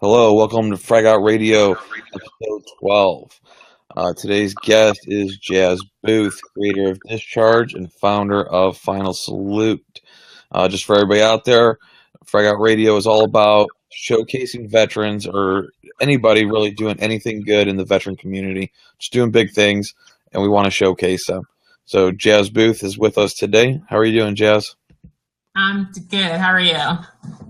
Hello, welcome to Frag Out Radio, episode 12. Today's guest is Jas Booth, creator of Discharged and founder of Final Salute. Just for everybody out there, Frag Out Radio is all about showcasing veterans or anybody really doing anything good in the veteran community, just doing big things, and we want to showcase them. So Jas Booth is with us today. How are you doing, Jas? I'm good. How are you?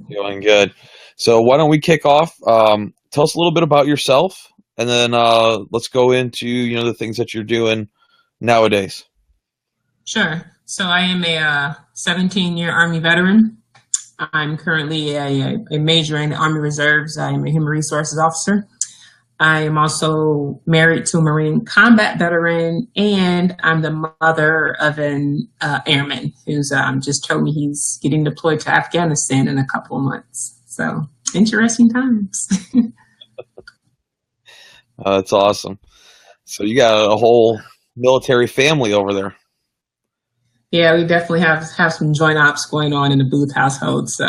Doing good. So why don't we kick off? Tell us a little bit about yourself, and then let's go into the things that you're doing nowadays. Sure. So I am a 17-year Army veteran. I'm currently a major in the Army Reserves. I am a human resources officer. I am also married to a Marine combat veteran, and I'm the mother of an airman who's just told me he's getting deployed to Afghanistan in a couple of months. So interesting times. That's awesome. So you got a whole military family over there. Yeah, we definitely have some joint ops going on in the Booth household. So.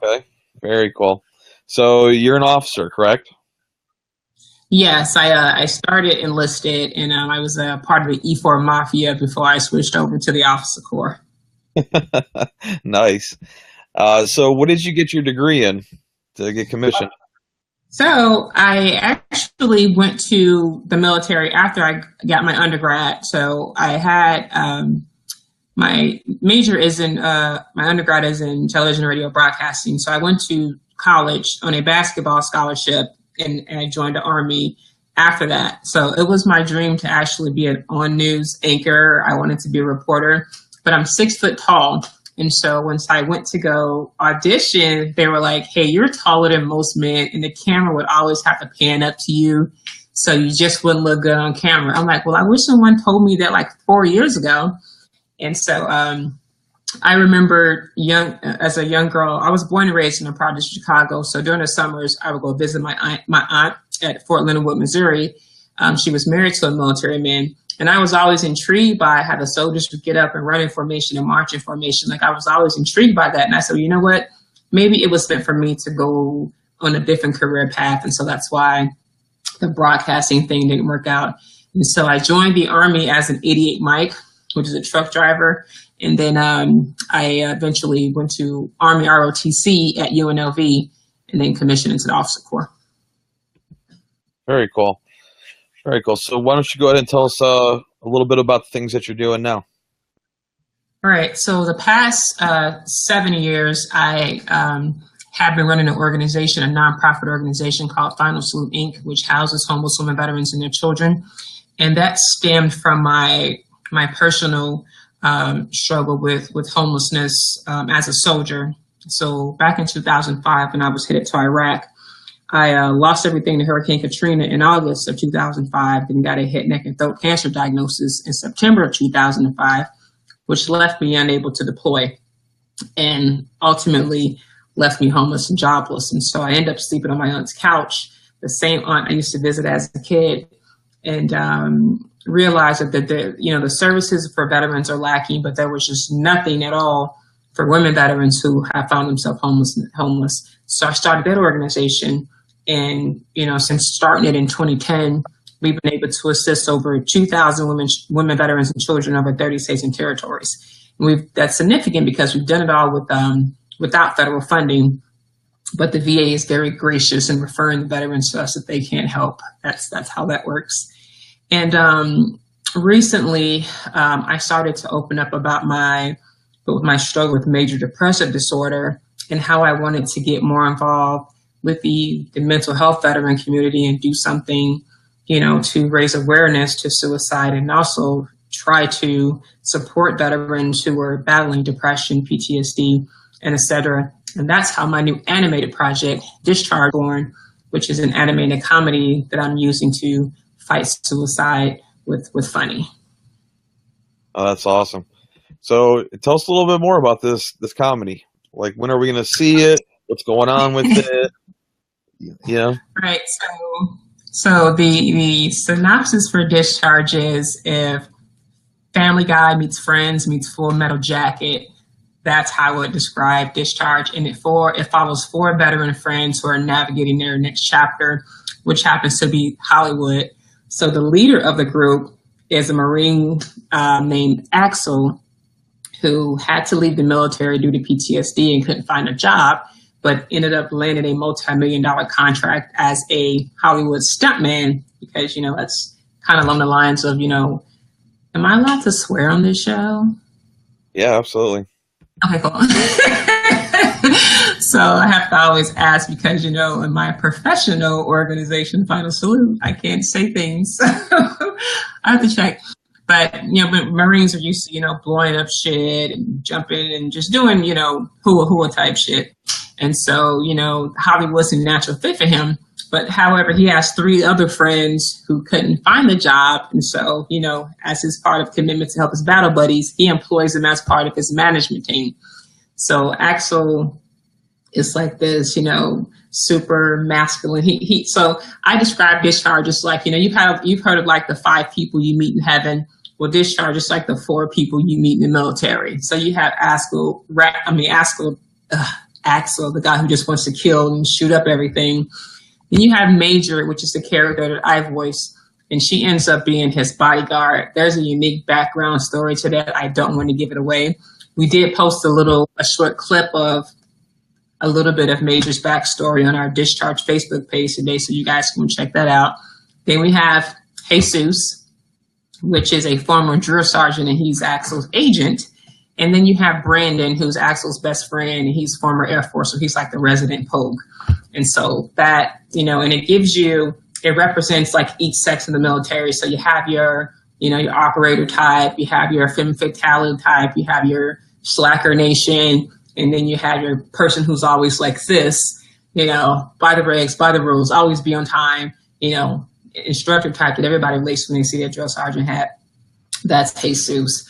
Okay, very cool. So you're an officer, correct? Yes, I started enlisted, and I was a part of the E4 Mafia before I switched over to the officer corps. Nice. So what did you get your degree in to get commissioned? So I actually went to the military after I got my undergrad. So I had my major is in my undergrad is in television and radio broadcasting. So I went to college on a basketball scholarship, and I joined the Army after that. So it was my dream to actually be an on-news anchor. I wanted to be a reporter, but I'm 6 foot tall. And so once I went to go audition, they were like, hey, you're taller than most men, and the camera would always have to pan up to you, so you just wouldn't look good on camera. I'm like, well, I wish someone told me that like 4 years ago. And so I remember as a young girl, I was born and raised in the projects of Chicago. So during the summers, I would go visit my aunt at Fort Leonard Wood, Missouri. She was married to a military man. And I was always intrigued by how the soldiers would get up and run in formation and march in formation. Like I was always intrigued by that. And I said, well, you know what? Maybe it was meant for me to go on a different career path. And so that's why the broadcasting thing didn't work out. And so I joined the Army as an 88 Mike, which is a truck driver. And then I eventually went to Army ROTC at UNLV and then commissioned into the officer corps. Very cool. Very cool. So why don't you go ahead and tell us a little bit about the things that you're doing now? All right. So the past 7 years, I have been running an organization, a nonprofit organization called Final Salute, Inc., which houses homeless women, veterans, and their children. And that stemmed from my personal struggle with homelessness as a soldier. So back in 2005, when I was headed to Iraq, I lost everything to Hurricane Katrina in August of 2005, and got a head, neck, and throat cancer diagnosis in September of 2005, which left me unable to deploy and ultimately left me homeless and jobless. And so I ended up sleeping on my aunt's couch, the same aunt I used to visit as a kid, and realized that the services for veterans are lacking, but there was just nothing at all for women veterans who have found themselves homeless. So I started that organization. And, since starting it in 2010, we've been able to assist over 2,000 women veterans and children over 30 states and territories. And that's significant because we've done it all without federal funding, but the VA is very gracious in referring the veterans to us if they can't help. That's how that works. And recently, I started to open up about my struggle with major depressive disorder and how I wanted to get more involved with the mental health veteran community and do something, to raise awareness to suicide and also try to support veterans who are battling depression, PTSD, and et cetera. And that's how my new animated project, Discharged, born, which is an animated comedy that I'm using to fight suicide with funny. Oh, that's awesome. So tell us a little bit more about this comedy. Like, when are we going to see it? What's going on with it? Right. So the synopsis for Discharge is if Family Guy meets Friends meets Full Metal Jacket, that's how I would describe Discharge. And it follows 4 veteran friends who are navigating their next chapter, which happens to be Hollywood. So the leader of the group is a Marine named Axel, who had to leave the military due to PTSD and couldn't find a job, but ended up landing a multi-million-dollar contract as a Hollywood stuntman, because, that's kind of along the lines of, am I allowed to swear on this show? Yeah, absolutely. Okay, cool. So I have to always ask because, in my professional organization, Final Salute, I can't say things. I have to check. But, Marines are used to, blowing up shit and jumping and just doing, hua type shit. And so, Hollywood's a natural fit for him. But however, he has 3 other friends who couldn't find the job. And so, as his part of commitment to help his battle buddies, he employs them as part of his management team. So Axel is like this, super masculine. So I describe Discharge as like, you've heard of like the 5 people you meet in heaven. Well, Discharge is like the 4 people you meet in the military. So you have Axel, the guy who just wants to kill and shoot up everything. Then you have Major, which is the character that I voice, and she ends up being his bodyguard. There's a unique background story to that. I don't want to give it away. We did post a short clip of a little bit of Major's backstory on our Discharge Facebook page today, so you guys can check that out. Then we have Jesus, which is a former drill sergeant, and he's Axel's agent. And then you have Brandon, who's Axel's best friend, and he's former Air Force, so he's like the resident pogue. And so that, and it represents like each sex in the military. So you have your operator type, you have your femme fatale type, you have your slacker nation, and then you have your person who's always like this, by the regs, by the rules, always be on time, instructor type that everybody relates when they see their drill sergeant hat. That's Jesus.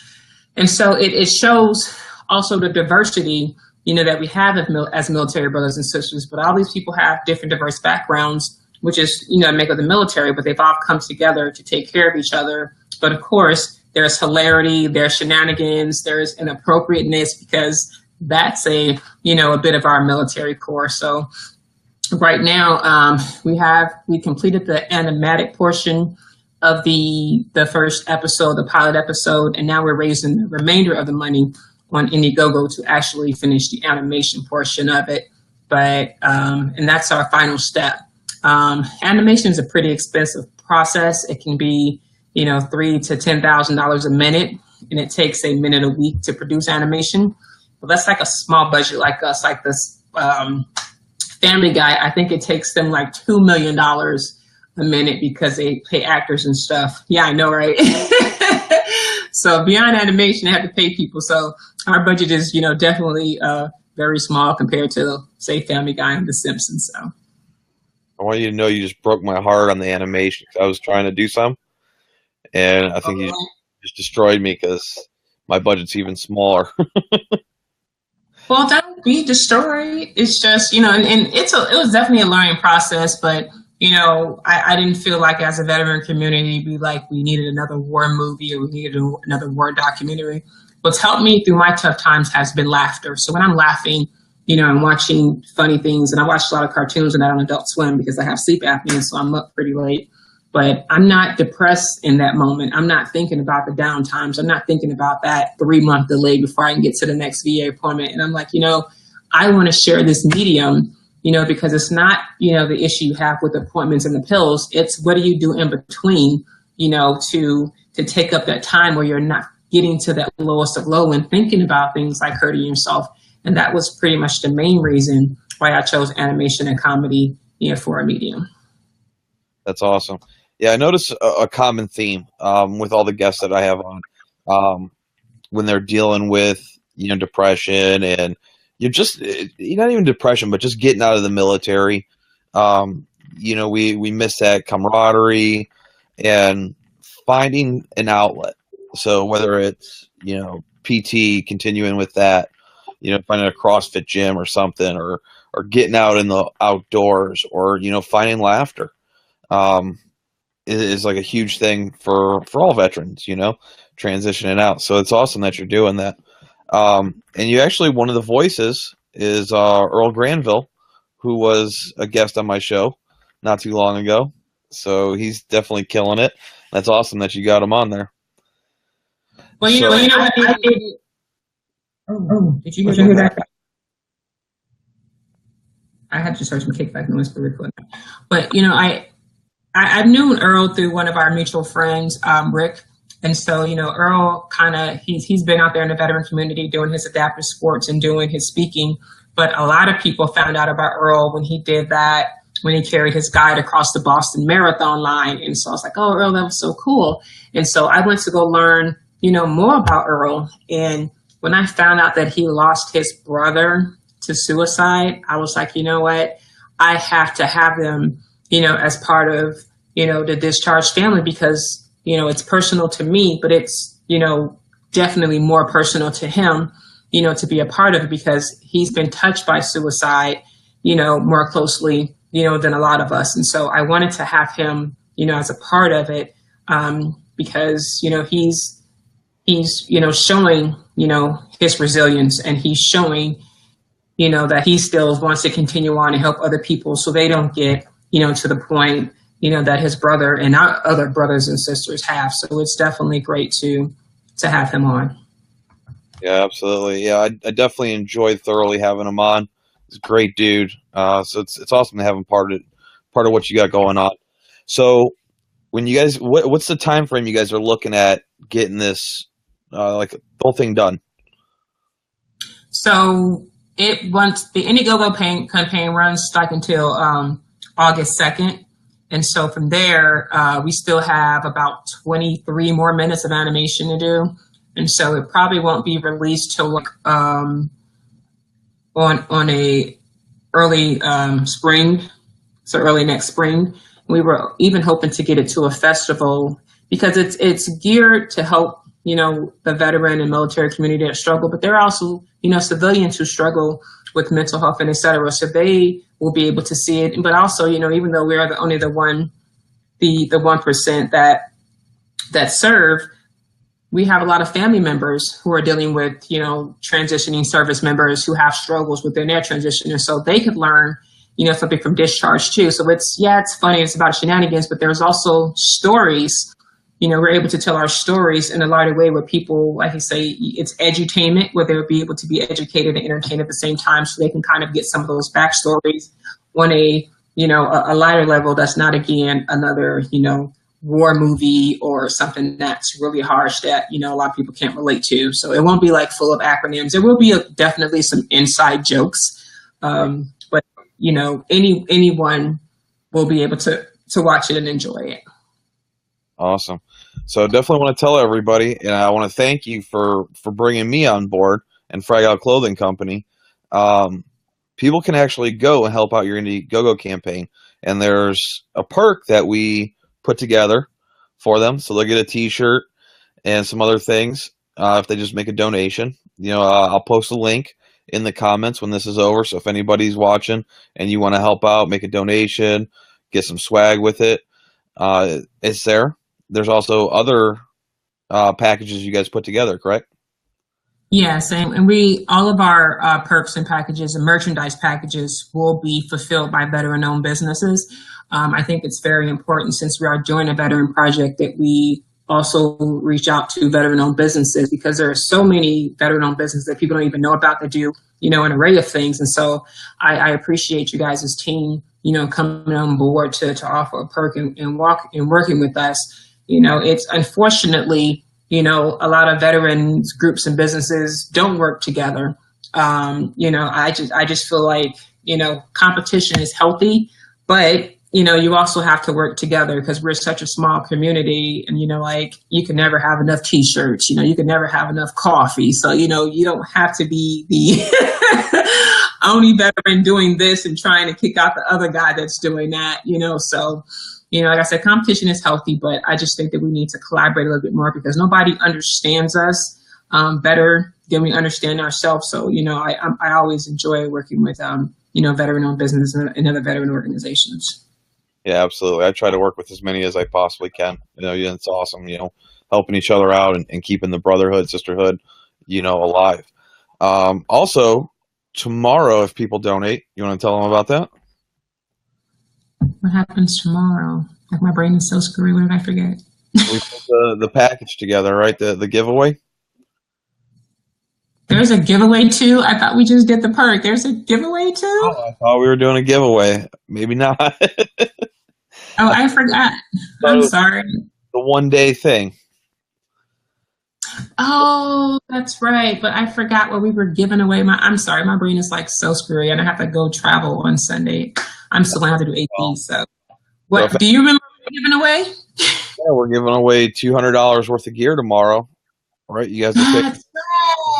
And so it shows also the diversity, that we have as military brothers and sisters, but all these people have different diverse backgrounds, which is, make of the military, but they've all come together to take care of each other. But of course, there's hilarity, there's shenanigans, there's inappropriateness, because that's a bit of our military core. So right now, we completed the animatic portion of the first episode, the pilot episode, and now we're raising the remainder of the money on Indiegogo to actually finish the animation portion of it. But and that's our final step. Animation is a pretty expensive process. It can be $3,000 to $10,000 a minute, and it takes a minute a week to produce animation. Well, that's like a small budget like us, like this Family Guy. I think it takes them like $2 million a minute because they pay actors and stuff. Yeah, I know, right? So beyond animation, they have to pay people. So our budget is, definitely very small compared to, say, Family Guy and The Simpsons. So I want you to know you just broke my heart on the animation. I was trying to do some, and I think you just destroyed me because my budget's even smaller. Well, don't be destroyed. It's just, and it was definitely a learning process, but I didn't feel like as a veteran community, we needed another war movie or we needed another war documentary. What's helped me through my tough times has been laughter. So when I'm laughing, I'm watching funny things, and I watch a lot of cartoons and that on Adult Swim because I have sleep apnea, so I'm up pretty late. But I'm not depressed in that moment. I'm not thinking about the down times. I'm not thinking about that 3-month delay before I can get to the next VA appointment. And I'm like, I want to share this medium, because it's not, the issue you have with appointments and the pills. It's what do you do in between, to take up that time where you're not getting to that lowest of low and thinking about things like hurting yourself. And that was pretty much the main reason why I chose animation and comedy, for a medium. That's awesome. Yeah, I notice a common theme with all the guests that I have on when they're dealing with, depression and not even depression, but just getting out of the military. We miss that camaraderie and finding an outlet. So whether it's, PT, continuing with that, finding a CrossFit gym or something, or getting out in the outdoors, or, finding laughter is like a huge thing for all veterans, transitioning out. So it's awesome that you're doing that. And you actually, one of the voices is Earl Granville, who was a guest on my show not too long ago. So he's definitely killing it. That's awesome that you got him on there. Well, you know, I did. Oh, did you hear that? I had to start some kickback noise for recording. But you know, I've known Earl through one of our mutual friends, Rick. And so, you know, Earl he's been out there in the veteran community doing his adaptive sports and doing his speaking. But a lot of people found out about Earl when he did that, when he carried his guide across the Boston Marathon line. And so I was like, oh, Earl, that was so cool. And so I went to go learn, you know, more about Earl. And when I found out that he lost his brother to suicide, I was like, you know what? I have to have them, you know, as part of, you know, the Discharged family, because, you know, it's personal to me, but it's, you know, definitely more personal to him, you know, to be a part of it, because he's been touched by suicide, you know, more closely, you know, than a lot of us. And so I wanted to have him, you know, as a part of it, because, you know, he's, you know, showing, you know, his resilience, and he's showing, you know, that he still wants to continue on and help other people so they don't get, you know, to the point, you know, that his brother and our other brothers and sisters have. So it's definitely great to have him on. Yeah, absolutely. Yeah, I definitely enjoyed thoroughly having him on. He's a great dude. So it's awesome to have him part of what you got going on. So when you guys, what's the time frame you guys are looking at getting this, like the whole thing done? So once the Indiegogo campaign runs like until August 2nd. And so from there, we still have about 23 more minutes of animation to do. And so it probably won't be released till on a early spring, so early next spring. We were even hoping to get it to a festival, because it's geared to help, you know, the veteran and military community that struggle, but there are also, you know, civilians who struggle with mental health and et cetera. So they will be able to see it. But also, you know, even though we are only the 1% that serve, we have a lot of family members who are dealing with, you know, transitioning service members who have struggles within their transition. And so they could learn, you know, something from Discharge too. So it's funny, it's about shenanigans, but there's also stories. You know, we're able to tell our stories in a lighter way where people, like you say, it's edutainment, where they'll be able to be educated and entertained at the same time, so they can kind of get some of those backstories on a lighter level that's not, again, another, you know, war movie or something that's really harsh that, you know, a lot of people can't relate to. So it won't be like full of acronyms. There will be definitely some inside jokes, but, you know, anyone will be able to watch it and enjoy it. Awesome. So definitely want to tell everybody, and I want to thank you for bringing me on board and Frag Out Clothing Company. People can actually go and help out your Indiegogo campaign, and there's a perk that we put together for them, so they'll get a T-shirt and some other things if they just make a donation. You know, I'll post a link in the comments when this is over, so if anybody's watching and you want to help out, make a donation, get some swag with it, it's there. There's also other packages you guys put together, correct? Yes, and all of our perks and packages and merchandise packages will be fulfilled by veteran-owned businesses. I think it's very important, since we are doing a veteran project, that we also reach out to veteran-owned businesses, because there are so many veteran-owned businesses that people don't even know about that do, you know, an array of things. And so I appreciate you guys' team, you know, coming on board to offer a perk and working with us. You know, it's unfortunately, you know, a lot of veterans groups and businesses don't work together. You know, I just feel like, you know, competition is healthy, but, you know, you also have to work together, because we're such a small community, and, you know, like, you can never have enough T-shirts, you know, you can never have enough coffee. So, you know, you don't have to be the only veteran doing this and trying to kick out the other guy that's doing that, you know. So, you know, like I said, competition is healthy, but I just think that we need to collaborate a little bit more, because nobody understands us better than we understand ourselves. So, you know, I always enjoy working with, you know, veteran-owned business and other veteran organizations. Yeah, absolutely. I try to work with as many as I possibly can. You know, it's awesome, you know, helping each other out and keeping the brotherhood, sisterhood, you know, alive. Also, tomorrow, if people donate, you want to tell them about that? What happens tomorrow? Like, my brain is so screwy. What did I forget? We put the package together, right? The giveaway. There's a giveaway too. I thought we just did the perk. There's a giveaway too. Oh, I thought we were doing a giveaway. Maybe not. Oh, I forgot. I'm sorry. The 1-day thing. Oh, that's right. But I forgot what we were giving away. I'm sorry. My brain is like so screwy, and I have to go travel on Sunday. I'm still gonna have to do AP. So, what do you remember giving away? Yeah, we're giving away $200 worth of gear tomorrow. Right? You guys are That's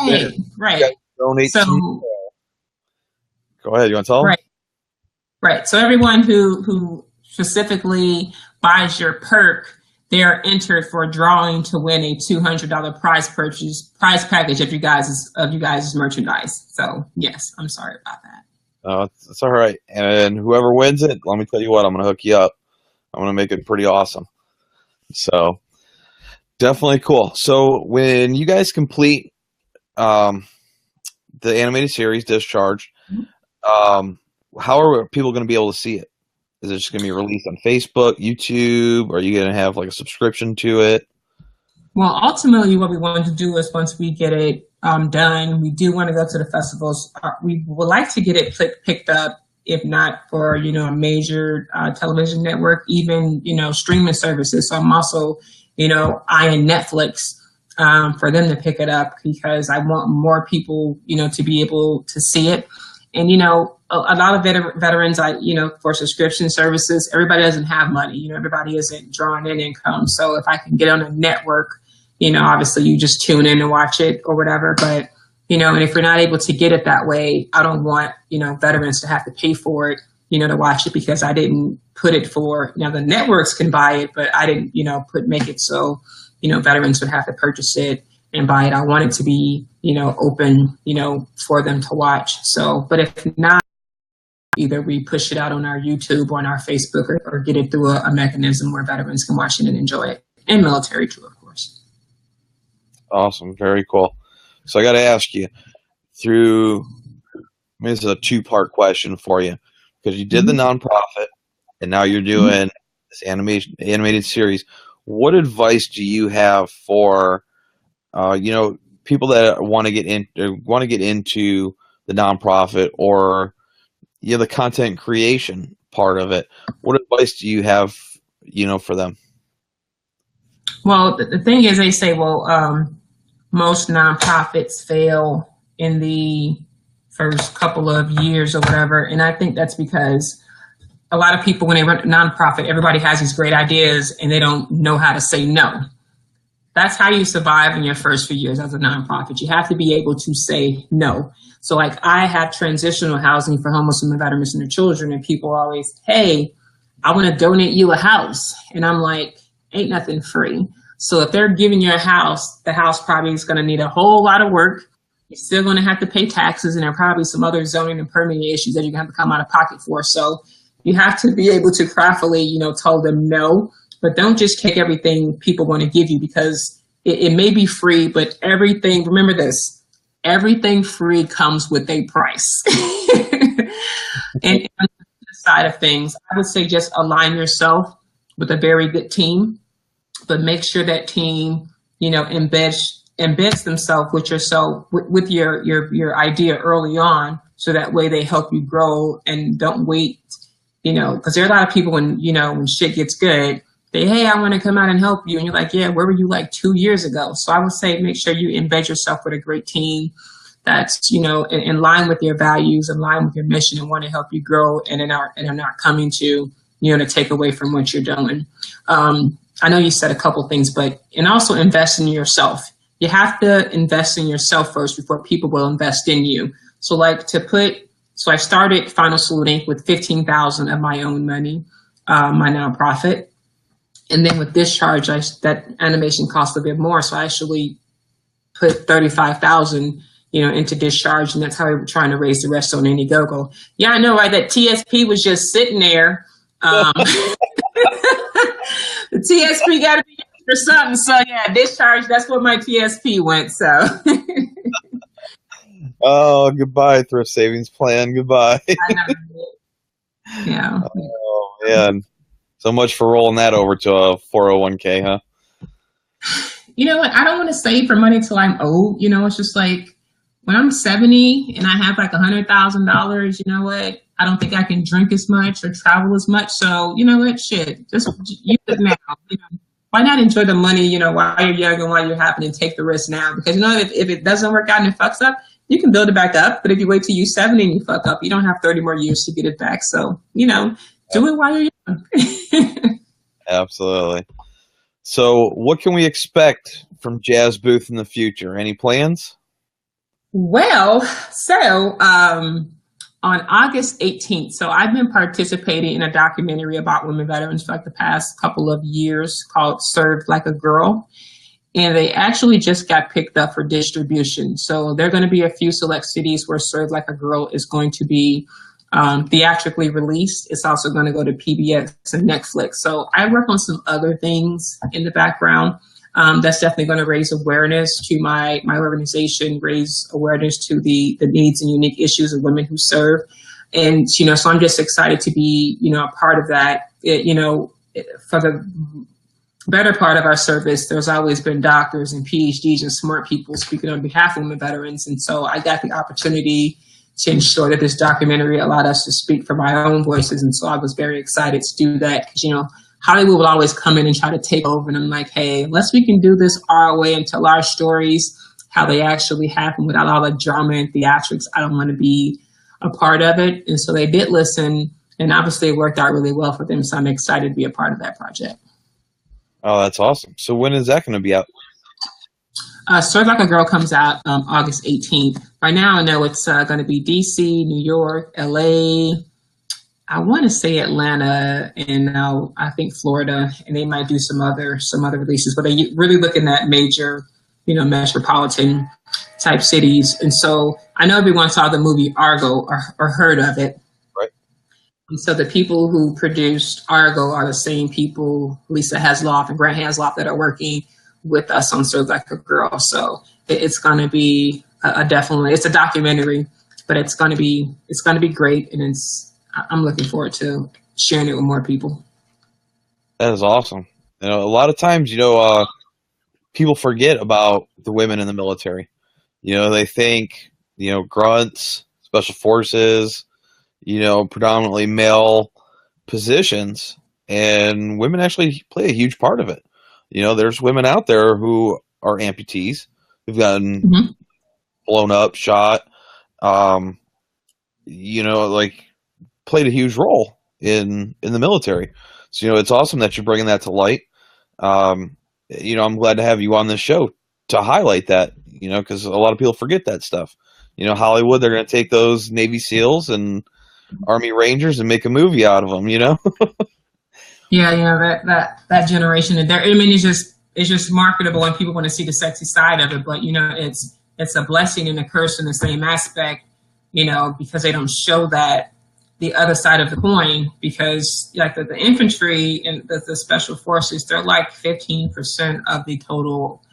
right. Right. Donate. So, go ahead. You want to tell them? Right. So everyone who specifically buys your perk, they are entered for a drawing to win a $200 prize package of you guys' merchandise. So yes, I'm sorry about that. Oh, it's all right. And whoever wins it, let me tell you what, I'm going to hook you up. I'm going to make it pretty awesome. So definitely cool. So when you guys complete the animated series Discharged, how are people going to be able to see it? Is it just going to be released on Facebook, YouTube? Or are you going to have like a subscription to it? Well, ultimately, what we want to do is once we get it done, we do want to go to the festivals. We would like to get it picked up, if not for, a major television network, even, streaming services. So I'm also, eyeing Netflix for them to pick it up, because I want more people, to be able to see it. And, a lot of veterans, for subscription services, everybody doesn't have money. Everybody isn't drawing in income. So if I can get on a network, obviously you just tune in and watch it or whatever. But, and if you're not able to get it that way, I don't want, veterans to have to pay for it, to watch it, because I didn't put it for, the networks can buy it, but I didn't, make it so, veterans would have to purchase it and buy it. I want it to be, open, for them to watch. So, but if not, either we push it out on our YouTube or on our Facebook, or get it through a mechanism where veterans can watch it and enjoy it, and military too, of course. Awesome. Very cool. So I got to ask you, this is a 2-part question for you, because you did the nonprofit and now you're doing this animated series. What advice do you have for, people that want to get into the nonprofit, or the content creation part of it? What advice do you have, for them? Well, the thing is, they say, most nonprofits fail in the first couple of years or whatever. And I think that's because a lot of people, when they run a nonprofit, everybody has these great ideas and they don't know how to say no. That's how you survive in your first few years as a nonprofit. You have to be able to say no. So like, I have transitional housing for homeless women, veterans, and their children, and people are always, hey, I want to donate you a house. And I'm like, ain't nothing free. So if they're giving you a house, the house probably is going to need a whole lot of work. You're still going to have to pay taxes, and there are probably some other zoning and permitting issues that you're going to have to come out of pocket for. So you have to be able to craftily, tell them no, but don't just take everything people want to give you, because it may be free, but everything, remember this, everything free comes with a price. And on the side of things, I would say just align yourself with a very good team, but make sure that team, embeds themselves with your idea early on, so that way they help you grow, and don't wait, because there are a lot of people when shit gets good, hey, I want to come out and help you. And you're like, yeah, where were you like 2 years ago? So I would say, make sure you embed yourself with a great team that's, in line with your values, in line with your mission, and want to help you grow, and are not coming to, to take away from what you're doing. I know you said a couple things, and also invest in yourself. You have to invest in yourself first before people will invest in you. So I started Final Salute Inc. with $15,000 of my own money, my nonprofit. And then with Discharge, that animation cost a bit more. So I actually put $35,000, into Discharge, and that's how we were trying to raise the rest on Indiegogo. Yeah, I know, right? That TSP was just sitting there. The TSP got to be used for something. So yeah, Discharge, that's where my TSP went. So Oh, goodbye, thrift savings plan. Goodbye. I never did. Yeah. Oh, man. So much for rolling that over to a 401k, huh? You know what? I don't want to save for money till I'm old. It's just like when I'm 70 and I have like $100,000, you know what? I don't think I can drink as much or travel as much. So, you know what? Shit, just use it now. Why not enjoy the money, while you're young and while you're happy, and take the risk now? Because, if it doesn't work out and it fucks up, you can build it back up. But if you wait till you're 70 and you fuck up, you don't have 30 more years to get it back. So, do it while you're young. Absolutely. So what can we expect from Jas Booth in the future? Any plans? Well, so on August 18th, so I've been participating in a documentary about women veterans for like the past couple of years called Served Like a Girl. And they actually just got picked up for distribution. So there are going to be a few select cities where Served Like a Girl is going to be theatrically released. It's also going to go to PBS and Netflix. So I work on some other things in the background. That's definitely going to raise awareness to my organization, raise awareness to the needs and unique issues of women who serve. And, so I'm just excited to be, a part of that. For the better part of our service, there's always been doctors and PhDs and smart people speaking on behalf of women veterans. And so I got the opportunity to ensure that this documentary allowed us to speak from our own voices. And so I was very excited to do that because, Hollywood will always come in and try to take over. And I'm like, hey, unless we can do this our way and tell our stories, how they actually happen without all the drama and theatrics, I don't want to be a part of it. And so they did listen. And obviously it worked out really well for them. So I'm excited to be a part of that project. Oh, that's awesome. So when is that going to be out? Served Like a Girl comes out August 18th. Right now, I know it's going to be DC, New York, LA. I want to say Atlanta, and I think Florida, and they might do some other releases. But they're really looking at major, metropolitan type cities. And so I know everyone saw the movie Argo or heard of it. Right. And so the people who produced Argo are the same people, Lisa Hasloff and Grant Hasloff, that are working with us on Served Like a Girl. So it's going to be definitely, it's a documentary, but it's going to be great. And I'm looking forward to sharing it with more people. That is awesome. A lot of times, people forget about the women in the military. They think, grunts, special forces, predominantly male positions, and women actually play a huge part of it. There's women out there who are amputees who've gotten blown up, shot, played a huge role in the military. So, it's awesome that you're bringing that to light. I'm glad to have you on this show to highlight that, because a lot of people forget that stuff. Hollywood, they're going to take those Navy SEALs and Army Rangers and make a movie out of them, Yeah, that generation, and it's just marketable, and people want to see the sexy side of it. But it's a blessing and a curse in the same aspect, because they don't show that the other side of the coin. Because like the infantry and the special forces, they're like 15% of the total,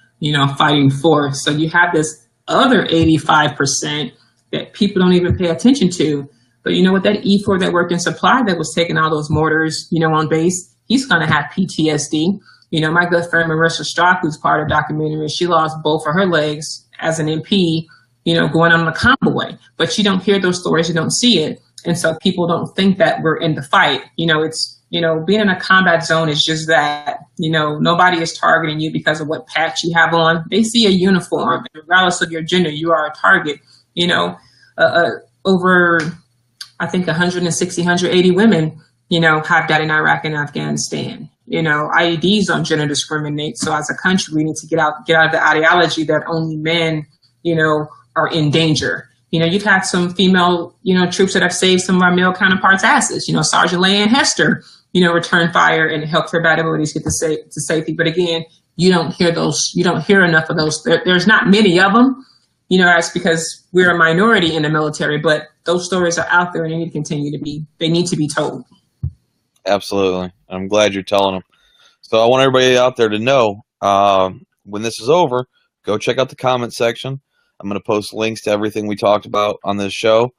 fighting force. So you have this other 85% that people don't even pay attention to. But you know what, that E4 that worked in supply that was taking all those mortars, on base, he's going to have PTSD. My good friend Marissa Strock, who's part of the documentary, she lost both of her legs as an MP, going on the convoy. But you don't hear those stories, you don't see it. And so people don't think that we're in the fight. It's, being in a combat zone is just that, nobody is targeting you because of what patch you have on. They see a uniform. Regardless of your gender, you are a target. Over, I think 160, 180 women, have died in Iraq and Afghanistan. IEDs don't gender discriminate. So as a country, we need to get out of the ideology that only men, are in danger. You've had some female, troops that have saved some of our male counterparts' asses. Sergeant Leanne Hester, returned fire and helped her bad abilities get to safety. But again, you don't hear those. You don't hear enough of those. There's not many of them. That's because we're a minority in the military, but those stories are out there and they need to be told. Absolutely. I'm glad you're telling them. So I want everybody out there to know, when this is over, go check out the comment section. I'm going to post links to everything we talked about on this show.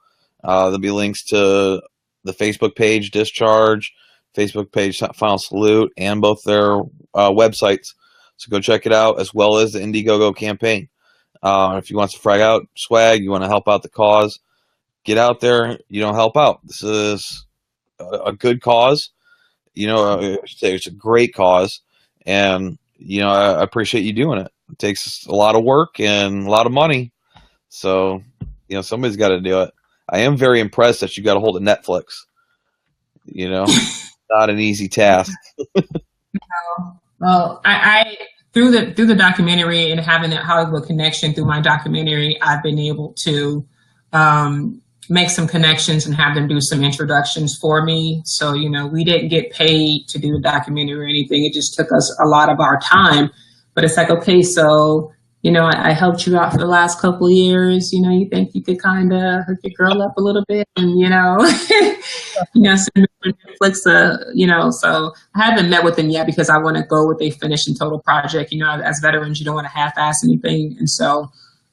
There'll be links to the Facebook page, Discharge, Facebook page, Final Salute, and both their websites. So go check it out, as well as the Indiegogo campaign. If you want some Frag Out swag, you want to help out the cause, get out there, help out. This is a good cause. It's a great cause. And, I appreciate you doing it. It takes a lot of work and a lot of money. So, somebody's got to do it. I am very impressed that you got a hold of Netflix. Not an easy task. Well, I through the documentary and having that Hollywood connection through my documentary, I've been able to make some connections and have them do some introductions for me. So, we didn't get paid to do the documentary or anything. It just took us a lot of our time. But it's like, okay, so, I helped you out for the last couple of years. You think you could kind of hook your girl up a little bit and, send me to Netflix, so I haven't met with them yet because I want to go with a finished and total project. As veterans, you don't want to half-ass anything. And so,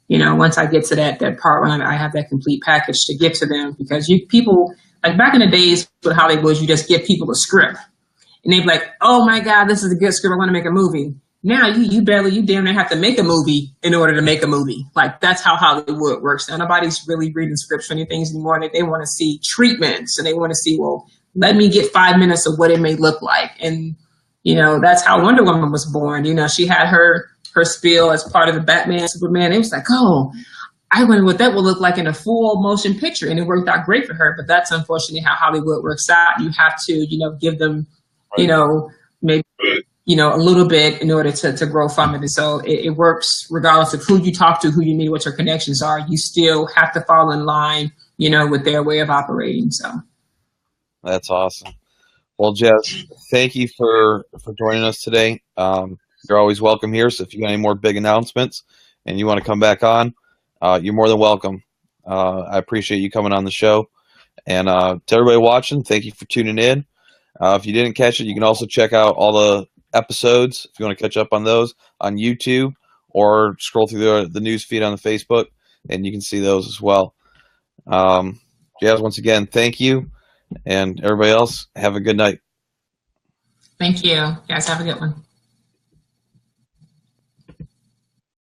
once I get to that part when I have that complete package to give to them, because people, like back in the days with Hollywood, you just give people a script and they'd be like, oh my God, this is a good script. I want to make a movie. Now you damn near have to make a movie in order to make a movie. Like that's how Hollywood works. Now nobody's really reading scripts for any things anymore. They want to see treatments and they want to see, well, let me get 5 minutes of what it may look like. And, that's how Wonder Woman was born. She had her spiel as part of the Batman, Superman. It was like, oh, I wonder what that will look like in a full motion picture. And it worked out great for her. But that's unfortunately how Hollywood works out. You have to, give them, maybe, a little bit in order to grow from it. And so it works regardless of who you talk to, who you meet, what your connections are. You still have to fall in line, with their way of operating. So that's awesome. Well, Jas, thank you for joining us today. You're always welcome here. So if you got any more big announcements and you want to come back on, you're more than welcome. I appreciate you coming on the show. And to everybody watching, thank you for tuning in. If you didn't catch it, you can also check out all the episodes if you want to catch up on those on YouTube or scroll through the news feed on the Facebook, and you can see those as well. Jas, once again, thank you. And everybody else, have a good night. Thank you. Guys, have a good one.